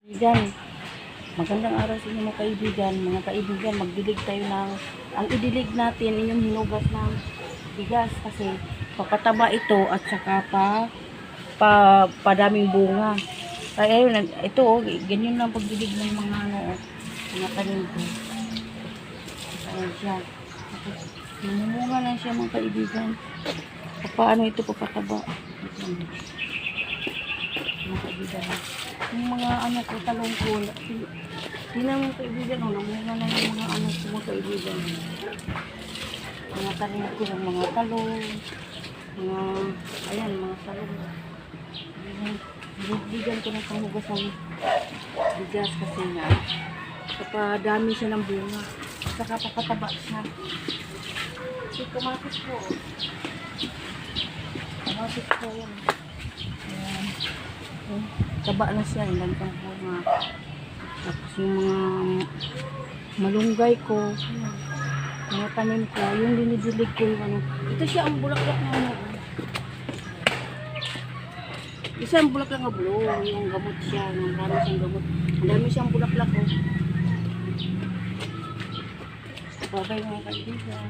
Kaibigan, magandang araw sa inyo mga kaibigan. Mga kaibigan, magdilig tayo ng, ang idilig natin, inyong hinugas ng bigas kasi papataba ito at saka padaming bunga. Kaya yun, ito ganyan lang pagdilig ng mga mga tanim ko. Ayan siya. Namumunga lang siya mga kaibigan. Paano ito papataba? Mga kaibigan. Yung mga ko, talong ko, tingnan mo kaibigan, namunga na yung mga ko mga kaibigan. Mga tanim ko ng mga talong, ayan, mga talong. Bigyan ko ng panghugas ng bigas kasi nga, kapadami siya ng bunga, saka papataba siya. Si kamatis ko, yan. Ayan. Taba na siya, ilan pang bunga. Tapos yung mga malunggay ko, mga tanim ko, yung dinidilig ko yung ito siya ang bulaklak na isa ang bulaklak na blue, yung gamot siya, ang dami siyang gamot. Ang dami siyang bulaklak ko. Babay mga kaibigan.